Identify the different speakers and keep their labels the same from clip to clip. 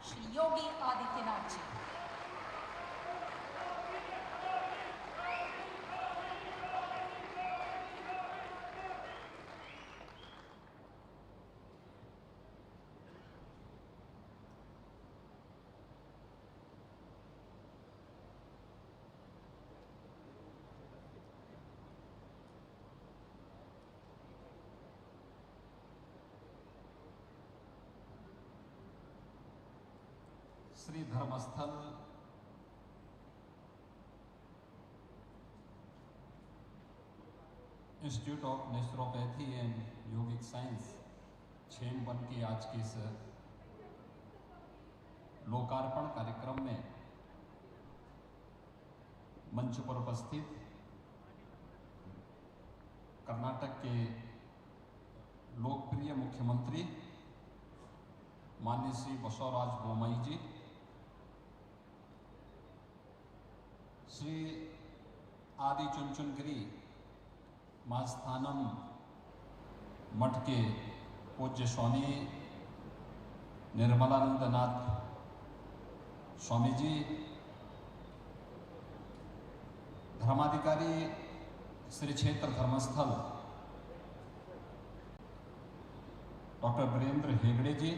Speaker 1: Shri Yogi Adityanath ji.
Speaker 2: Shri Dharmasthala institute of naturopathy and yogic science छेमवन के आज के इस लोकार्पण कार्यक्रम में मंच पर उपस्थित कर्नाटक के लोकप्रिय मुख्यमंत्री माननीय श्री बसवराज बोम्मई जी, श्री आदि चुनचुनगिरी महास्थानम मठ के पूज्य स्वामी निर्मलानंदनाथ स्वामी जी, धर्माधिकारी श्री क्षेत्र धर्मस्थल डॉक्टर वीरेंद्र हेगड़े जी,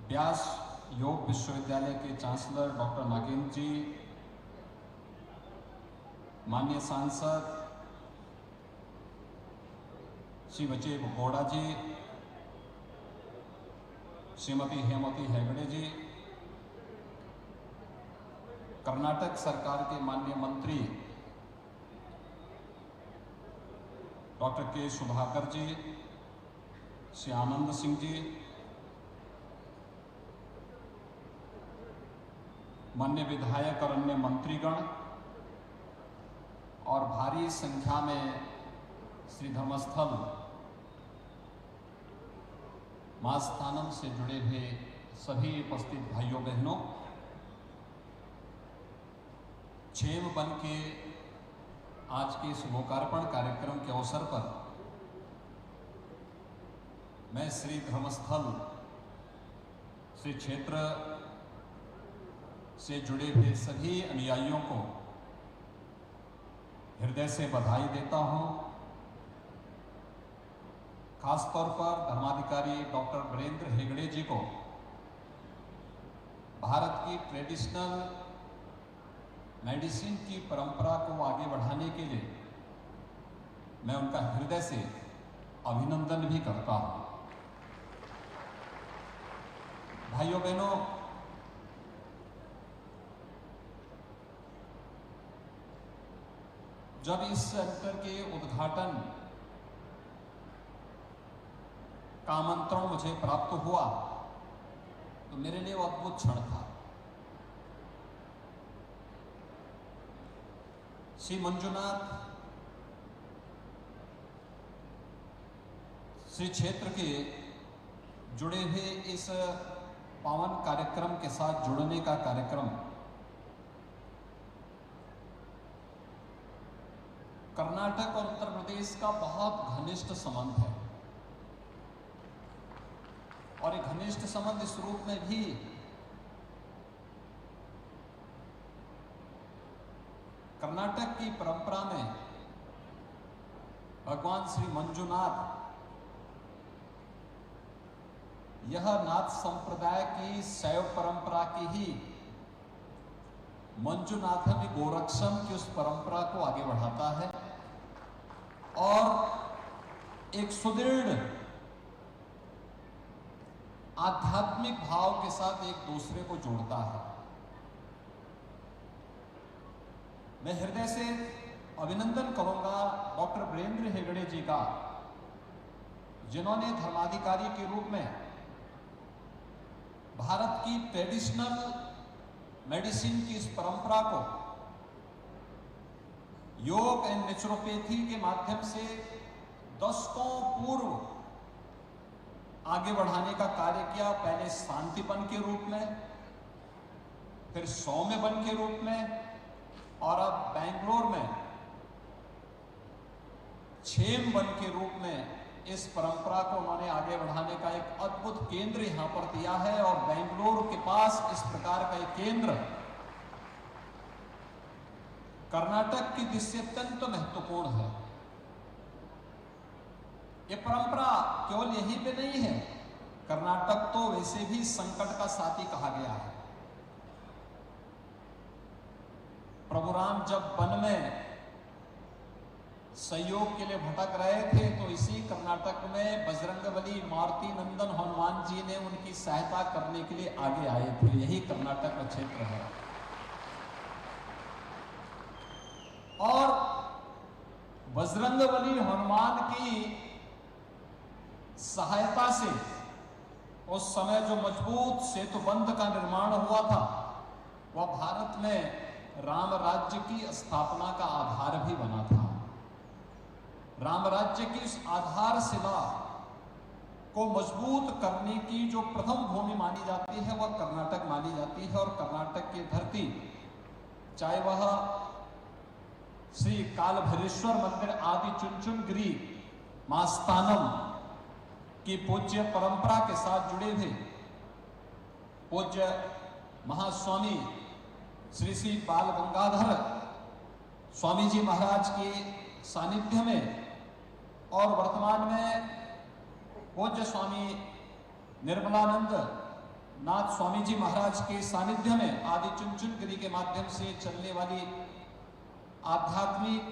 Speaker 2: व्यास योग विश्वविद्यालय के चांसलर डॉक्टर नागेंद्र जी, माननीय सांसद श्री विजय गौड़ा जी, श्रीमती हेमवती हेगड़े जी, कर्नाटक सरकार के माननीय मंत्री डॉक्टर के सुधाकर जी, श्री आनंद सिंह जी, माननीय विधायक और अन्य मंत्रीगण और भारी संख्या में श्री धर्मस्थल महास्थानम से जुड़े हुए सभी उपस्थित भाइयों बहनों, छेमवन के आज के इस लोकार्पण कार्यक्रम के अवसर पर मैं श्री धर्मस्थल श्री क्षेत्र से जुड़े हुए सभी अनुयायियों को हृदय से बधाई देता हूं। खासतौर पर धर्माधिकारी डॉक्टर वीरेंद्र हेगड़े जी को भारत की ट्रेडिशनल मेडिसिन की परंपरा को आगे बढ़ाने के लिए मैं उनका हृदय से अभिनंदन भी करता हूं। भाइयों बहनों, जब इस सेंटर के उद्घाटन का आमंत्रण मुझे प्राप्त हुआ तो मेरे लिए वो अद्भुत क्षण था। श्री मंजुनाथ श्री क्षेत्र के जुड़े हुए इस पावन कार्यक्रम के साथ जुड़ने का कार्यक्रम कर्नाटक और उत्तर प्रदेश का बहुत घनिष्ठ संबंध है और एक घनिष्ठ संबंध इस रूप में भी कर्नाटक की परंपरा में भगवान श्री मंजुनाथ यह नाथ संप्रदाय की शैव परंपरा की ही मंजुनाथम गोरक्षम की उस परंपरा को आगे बढ़ाता है और एक सुदृढ़ आध्यात्मिक भाव के साथ एक दूसरे को जोड़ता है। मैं हृदय से अभिनंदन करूंगा डॉक्टर वीरेंद्र हेगड़े जी का, जिन्होंने धर्माधिकारी के रूप में भारत की ट्रेडिशनल मेडिसिन की इस परंपरा को योग एंड नेचुरोपैथी के माध्यम से दशकों पूर्व आगे बढ़ाने का कार्य किया। पहले शांतिवन के रूप में, फिर सौम्यवन के रूप में और अब बेंगलोर में छेमवन के रूप में इस परंपरा को उन्होंने आगे बढ़ाने का एक अद्भुत केंद्र यहां पर दिया है और बेंगलुरु के पास इस प्रकार का एक केंद्र कर्नाटक की दृष्टि अत्यंत महत्वपूर्ण है। यह परंपरा केवल यहीं पे नहीं है, कर्नाटक तो वैसे भी संकट का साथी कहा गया है। प्रभु राम जब वन में सहयोग के लिए भटक रहे थे तो इसी कर्नाटक में बजरंगबली मारुति नंदन हनुमान जी ने उनकी सहायता करने के लिए आगे आए थे। यही कर्नाटक का क्षेत्र है और बजरंगबली हनुमान की सहायता से उस समय जो मजबूत सेतुबंध का निर्माण हुआ था वह भारत में राम राज्य की स्थापना का आधार भी बना था। राम राज्य की इस आधारशिला को मजबूत करने की जो प्रथम भूमि मानी जाती है वह कर्नाटक मानी जाती है और कर्नाटक की धरती, चाहे वह श्री कालभैरवेश्वर मंदिर आदि चुनचुनगिरी मास्तानम की पूज्य परंपरा के साथ जुड़े हुए पूज्य महास्वामी श्री श्री बाल गंगाधर स्वामी जी महाराज के सानिध्य में और वर्तमान में पूज्य स्वामी निर्मलानंद नाथ स्वामी जी महाराज के सानिध्य में आदि चुनचुनगिरी के माध्यम से चलने वाली आध्यात्मिक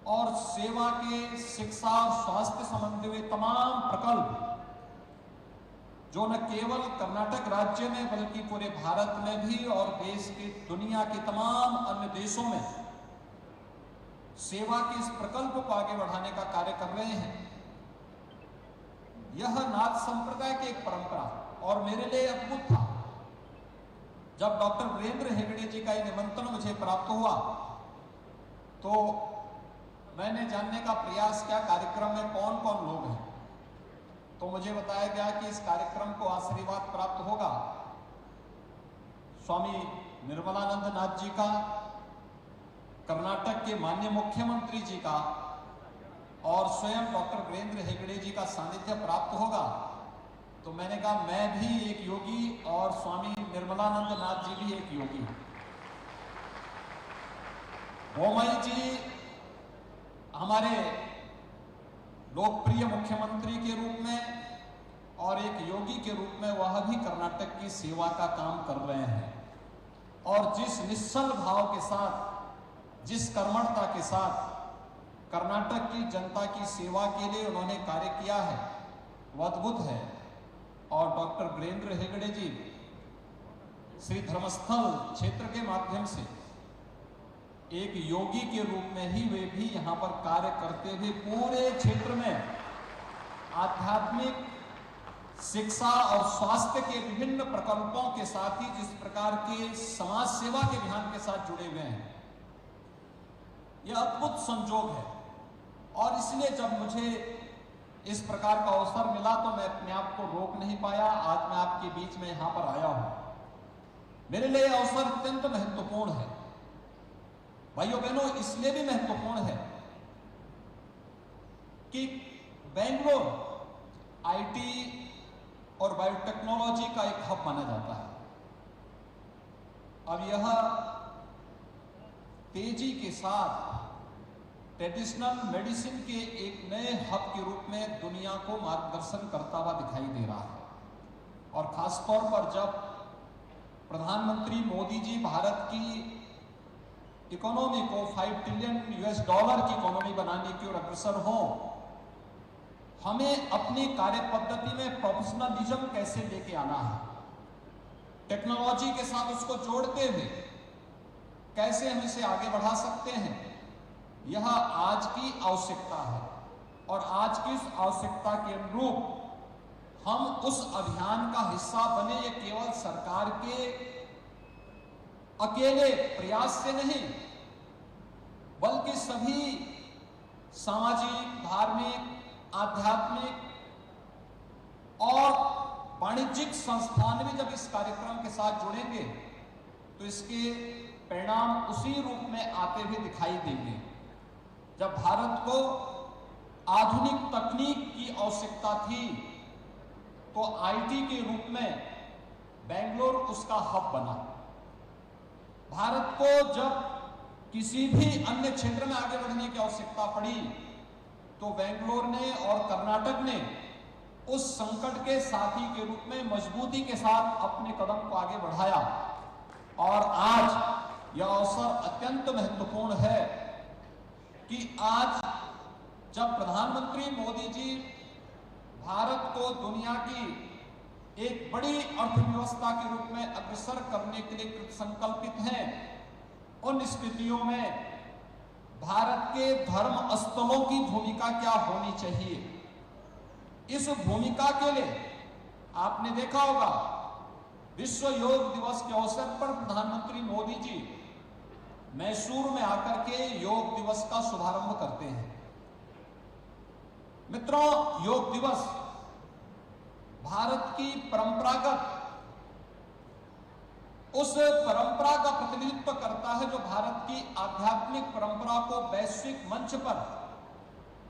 Speaker 2: और सेवा के शिक्षा और स्वास्थ्य संबंधी हुए तमाम प्रकल्प जो न केवल कर्नाटक राज्य में बल्कि पूरे भारत में भी और देश के दुनिया के तमाम अन्य देशों में सेवा के इस प्रकल्प को आगे बढ़ाने का कार्य कर रहे हैं। यह नाथ संप्रदाय की एक परंपरा और मेरे लिए अद्भुत था जब डॉक्टर वीरेंद्र हेगड़े जी का यह निमंत्रण मुझे प्राप्त हुआ तो मैंने जानने का प्रयास किया कार्यक्रम में कौन कौन लोग हैं। तो मुझे बताया गया कि इस कार्यक्रम को आशीर्वाद प्राप्त होगा स्वामी निर्मलानंद नाथ जी का, कर्नाटक के माननीय मुख्यमंत्री जी का और स्वयं डॉक्टर वीरेंद्र हेगड़े जी का सानिध्य प्राप्त होगा। तो मैंने कहा मैं भी एक योगी और स्वामी निर्मलानंद नाथ जी भी एक योगी। बोम्मई जी हमारे लोकप्रिय मुख्यमंत्री के रूप में और एक योगी के रूप में वह भी कर्नाटक की सेवा का काम कर रहे हैं और जिस निश्चल भाव के साथ, जिस कर्मठता के साथ कर्नाटक की जनता की सेवा के लिए उन्होंने कार्य किया है वह अद्भुत है। और डॉक्टर वीरेंद्र हेगड़े जी श्री धर्मस्थल क्षेत्र के माध्यम से एक योगी के रूप में ही वे भी यहाँ पर कार्य करते हुए पूरे क्षेत्र में आध्यात्मिक शिक्षा और स्वास्थ्य के विभिन्न प्रकल्पों के साथ ही जिस प्रकार के समाज सेवा के अभियान के साथ जुड़े हुए हैं, यह अद्भुत संजोग है। और इसलिए जब मुझे इस प्रकार का अवसर मिला तो मैं अपने आप को रोक नहीं पाया। आज मैं आपके बीच में यहां पर आया हूं। मेरे लिए अवसर अत्यंत महत्वपूर्ण है भाइयों बहनों, इसलिए भी महत्वपूर्ण है कि बेंगलोर आईटी और बायोटेक्नोलॉजी का एक हब माना जाता है। अब यह तेजी के साथ ट्रेडिशनल मेडिसिन के एक नए हब के रूप में दुनिया को मार्गदर्शन करता हुआ दिखाई दे रहा है। और खासतौर पर जब प्रधानमंत्री मोदी जी भारत की इकोनॉमी को $5 ट्रिलियन की इकोनॉमी बनाने की ओर अग्रसर हो, हमें अपनी कार्य पद्धति में प्रोफेशनलिज्म कैसे लेके आना है, टेक्नोलॉजी के साथ उसको जोड़ते हुए कैसे हम इसे आगे बढ़ा सकते हैं, यह आज की आवश्यकता है। और आज की इस आवश्यकता के अनुरूप हम उस अभियान का हिस्सा बने। ये केवल सरकार के अकेले प्रयास से नहीं बल्कि सभी सामाजिक, धार्मिक, आध्यात्मिक और वाणिज्यिक संस्थान भी जब इस कार्यक्रम के साथ जुड़ेंगे तो इसके परिणाम उसी रूप में आते हुए दिखाई देंगे जब भारत को आधुनिक तकनीक की आवश्यकता थी, तो आईटी के रूप में बेंगलोर उसका हब बना। भारत को जब किसी भी अन्य क्षेत्र में आगे बढ़ने की आवश्यकता पड़ी, तो बेंगलोर ने और कर्नाटक ने उस संकट के साथी के रूप में मजबूती के साथ अपने कदम को आगे बढ़ाया। और आज यह अवसर अत्यंत महत्वपूर्ण है कि आज जब प्रधानमंत्री मोदी जी भारत को दुनिया की एक बड़ी अर्थव्यवस्था के रूप में अग्रसर करने के लिए संकल्पित हैं, उन स्थितियों में भारत के धर्म स्थलों की भूमिका क्या होनी चाहिए, इस भूमिका के लिए आपने देखा होगा विश्व योग दिवस के अवसर पर प्रधानमंत्री मोदी जी मैसूर में आकर के योग दिवस का शुभारंभ करते हैं। मित्रों, योग दिवस भारत की परंपरागत उस परंपरा का प्रतिनिधित्व करता है जो भारत की आध्यात्मिक परंपरा को वैश्विक मंच पर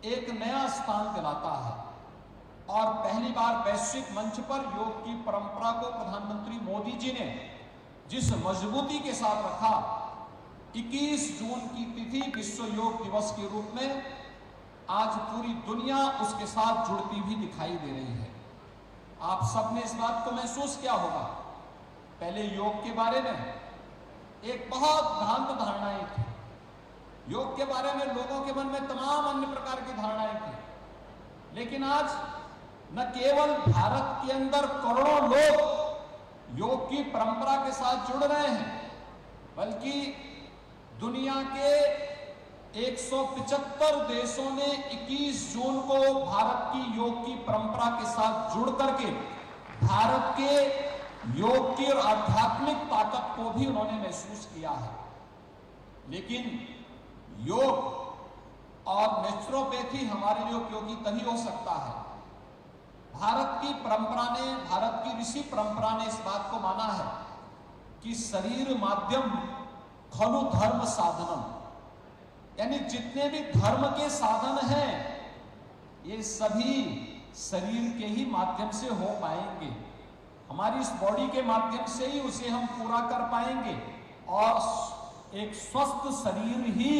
Speaker 2: एक नया स्थान दिलाता है। और पहली बार वैश्विक मंच पर योग की परंपरा को प्रधानमंत्री मोदी जी ने जिस मजबूती के साथ रखा, 21 जून की तिथि विश्व योग दिवस के रूप में आज पूरी दुनिया उसके साथ जुड़ती हुई दिखाई दे रही है। आप सबने इस बात को महसूस किया होगा। पहले योग के बारे में एक बहुत भ्रांत धारणाएं थी। योग के बारे में लोगों के मन में तमाम अन्य प्रकार की धारणाएं थी, लेकिन आज न केवल भारत के अंदर करोड़ों लोग योग की परंपरा के साथ जुड़ रहे हैं, बल्कि दुनिया के 175 देशों ने 21 जून को भारत की योग की परंपरा के साथ जुड़ करके भारत के योग की और आध्यात्मिक ताकत को भी उन्होंने महसूस किया है। लेकिन योग और नेचुरोपैथी हमारे लिए उपयोगी तभी हो सकता है। भारत की परंपरा ने, भारत की ऋषि परंपरा ने इस बात को माना है कि शरीर माध्यम खलु धर्म साधनम, यानी जितने भी धर्म के साधन हैं ये सभी शरीर के ही माध्यम से हो पाएंगे। हमारी इस बॉडी के माध्यम से ही उसे हम पूरा कर पाएंगे, और एक स्वस्थ शरीर ही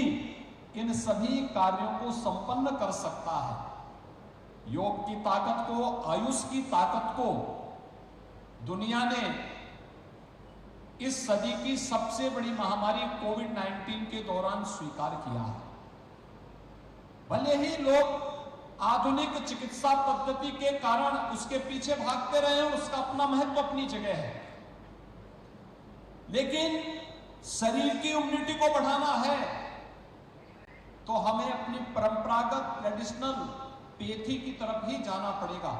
Speaker 2: इन सभी कार्यों को संपन्न कर सकता है। योग की ताकत को, आयुष की ताकत को दुनिया ने इस सदी की सबसे बड़ी महामारी कोविड-19 के दौरान स्वीकार किया है। भले ही लोग आधुनिक चिकित्सा पद्धति के कारण उसके पीछे भागते रहे हैं, उसका अपना महत्व अपनी जगह है, लेकिन शरीर की इम्यूनिटी को बढ़ाना है तो हमें अपनी परंपरागत ट्रेडिशनल पैथी की तरफ ही जाना पड़ेगा।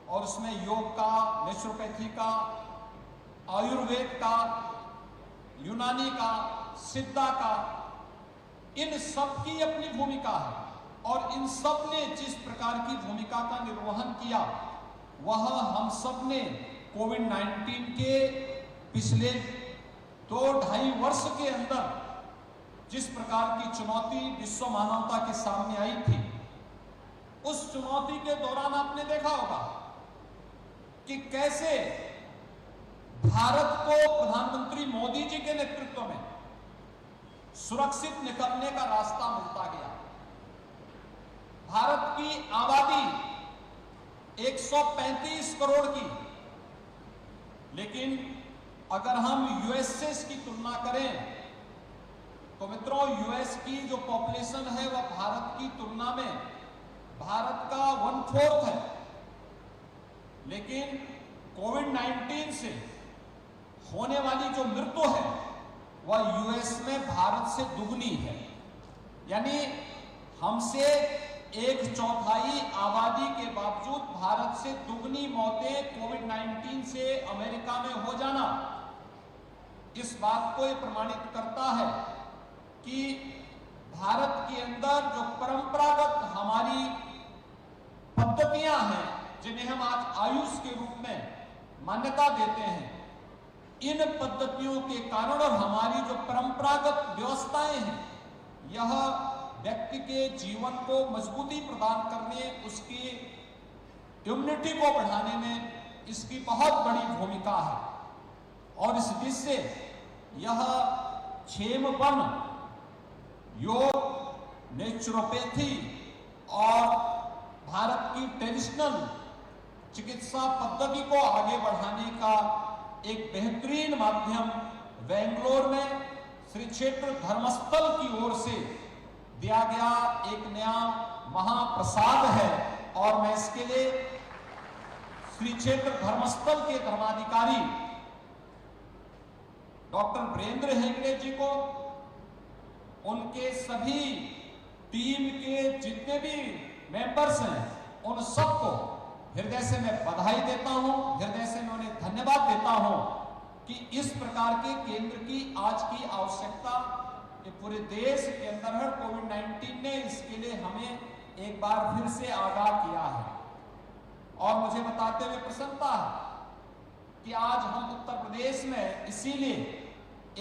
Speaker 2: और उसमें योग का, नेचुरोपैथी का, आयुर्वेद का, यूनानी का, सिद्धा का, इन सब की अपनी भूमिका है। और इन सब ने जिस प्रकार की भूमिका का निर्वहन किया, वह हम सब ने कोविड-19 के पिछले 2-2.5 वर्ष के अंदर जिस प्रकार की चुनौती विश्व मानवता के सामने आई थी, उस चुनौती के दौरान आपने देखा होगा कि कैसे भारत को प्रधानमंत्री मोदी जी के नेतृत्व में सुरक्षित निकलने का रास्ता मिलता गया। भारत की आबादी 135 करोड़ की, लेकिन अगर हम यूएस से इसकी तुलना करें तो मित्रों, यूएस की जो पॉपुलेशन है वह भारत की तुलना में भारत का 1/4 है, लेकिन कोविड-19 से होने वाली जो मृत्यु है वह यूएस में भारत से दुगनी है। यानी हमसे 1/4 आबादी के बावजूद भारत से दुगनी मौतें कोविड-19 से अमेरिका में हो जाना इस बात को यह प्रमाणित करता है कि भारत के अंदर जो परंपरागत हमारी पद्धतियां हैं, जिन्हें हम आज आयुष के रूप में मान्यता देते हैं, इन पद्धतियों के कारण और हमारी जो परंपरागत व्यवस्थाएं हैं, यह व्यक्ति के जीवन को मजबूती प्रदान करने, उसकी इम्यूनिटी को बढ़ाने में इसकी बहुत बड़ी भूमिका है। और इस दृष्टि से यह क्षेमपन, योग, नेचुरोपैथी और भारत की ट्रेडिशनल चिकित्सा पद्धति को आगे बढ़ाने का एक बेहतरीन माध्यम बेंगलोर में श्री क्षेत्र धर्मस्थल की ओर से दिया गया एक नया महाप्रसाद है। और मैं इसके लिए श्री क्षेत्र धर्मस्थल के धर्माधिकारी डॉक्टर वीरेंद्र हेगड़े जी को, उनके सभी टीम के जितने भी मेंबर्स हैं, उन सबको हृदय से मैं बधाई देता हूं, हृदय से मैं उन्हें धन्यवाद देता हूं कि इस प्रकार के केंद्र की आज की आवश्यकता ये पूरे देश के अंदर है। कोविड-19 ने इसके लिए हमें एक बार फिर से आगाह किया है। और मुझे बताते हुए प्रसन्नता है कि आज हम उत्तर प्रदेश में इसीलिए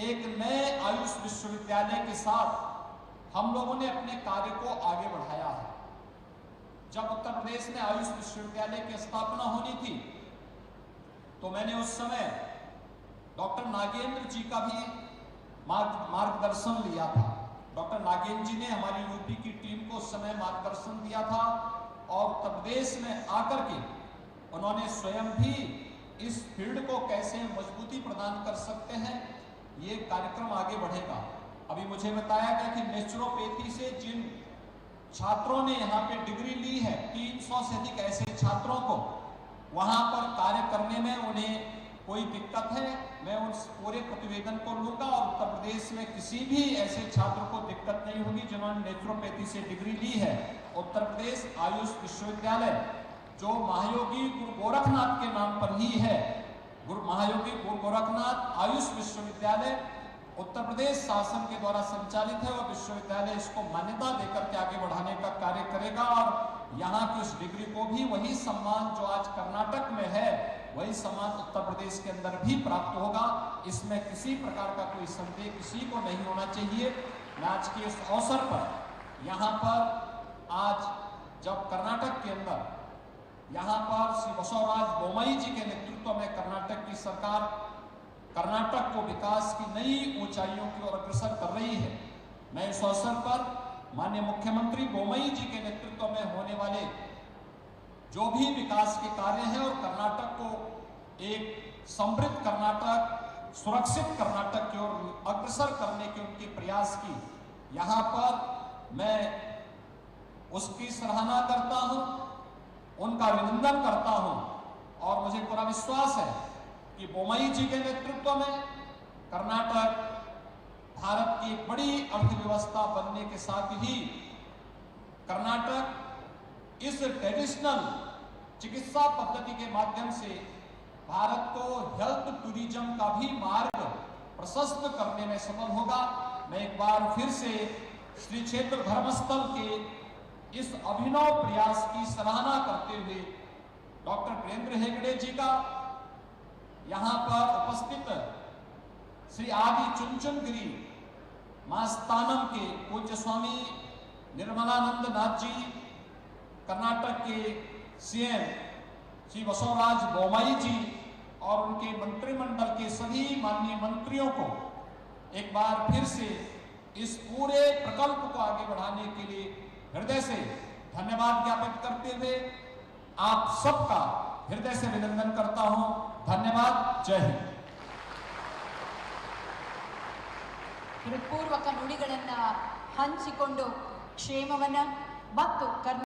Speaker 2: एक नए आयुष विश्वविद्यालय के साथ हम लोगों ने अपने कार्य को आगे बढ़ाया है। जब उत्तर प्रदेश में आयुष विश्वविद्यालय की स्थापना होनी थी तो मैंने उस समय डॉक्टर नागेंद्र जी का भी मार्गदर्शन लिया था। डॉक्टर नागेंद्र जी ने हमारी यूपी की टीम को उस समय मार्गदर्शन दिया था और उत्तर प्रदेश में आकर के उन्होंने स्वयं भी इस फील्ड को कैसे मजबूती प्रदान कर सकते हैं, ये कार्यक्रम आगे बढ़ेगा। अभी मुझे बताया गया कि नेचुरोपैथी से जिन छात्रों ने यहाँ पे डिग्री ली है, 300 से अधिक ऐसे छात्रों को वहां पर कार्य करने में उन्हें कोई दिक्कत है, मैं उन पूरे प्रतिवेदन को लूंगा और उत्तर प्रदेश में किसी भी ऐसे छात्र को दिक्कत नहीं होगी जिन्होंने नेचुरोपैथी से डिग्री ली है। उत्तर प्रदेश आयुष विश्वविद्यालय जो महायोगी गुरु गोरखनाथ के नाम पर ही है, महायोगी गुरु गोरखनाथ आयुष विश्वविद्यालय उत्तर प्रदेश शासन के द्वारा संचालित है। वह विश्वविद्यालय इसको मान्यता देकर के आगे बढ़ाने का कार्य करेगा और यहाँ की उस डिग्री को भी वही सम्मान जो आज कर्नाटक में है, वही सम्मान उत्तर प्रदेश के अंदर भी प्राप्त होगा। इसमें किसी प्रकार का कोई संदेह किसी को नहीं होना चाहिए। मैं आज के इस अवसर पर यहाँ पर आज जब कर्नाटक के अंदर यहाँ पर श्री बसवराज बोम्मई जी के नेतृत्व में कर्नाटक की सरकार कर्नाटक को विकास की नई ऊंचाइयों की ओर अग्रसर कर रही है, मैं इस अवसर पर माननीय मुख्यमंत्री बोम्मई जी के नेतृत्व में होने वाले जो भी विकास के कार्य हैं और कर्नाटक को एक समृद्ध कर्नाटक, सुरक्षित कर्नाटक की ओर अग्रसर करने के उनके प्रयास की यहाँ पर मैं उसकी सराहना करता हूं, उनका अभिनंदन करता हूं। और मुझे पूरा विश्वास है कि बोम्मई जी के नेतृत्व में कर्नाटक भारत की एक बड़ी अर्थव्यवस्था बनने के साथ ही कर्नाटक इस ट्रेडिशनल चिकित्सा पद्धति के माध्यम से भारत को हेल्थ टूरिज्म का भी मार्ग प्रशस्त करने में सफल होगा। मैं एक बार फिर से श्री क्षेत्र धर्मस्थल के इस अभिनव प्रयास की सराहना करते हुए डॉक्टर वीरेंद्र हेगड़े जी का, यहाँ पर उपस्थित श्री आदि चुनचुनगिरी मास्तानम के पूज्य स्वामी निर्मलानंद नाथ जी, कर्नाटक के सीएम श्री बसवराज बोम्मई जी और उनके मंत्रिमंडल के सभी माननीय मंत्रियों को एक बार फिर से इस पूरे प्रकल्प को आगे बढ़ाने के लिए हृदय से धन्यवाद ज्ञापित करते हुए आप सबका हृदय से अभिनंदन करता हूं। धन्यवाद। जय हिंद।
Speaker 1: ಹೃತ್ಪೂರ್ವಕ ನುಡಿಗಳನ್ನ ಹಂಚಿಕೊಂಡು ಕ್ಷೇಮವನ್ನ ಮತ್ತು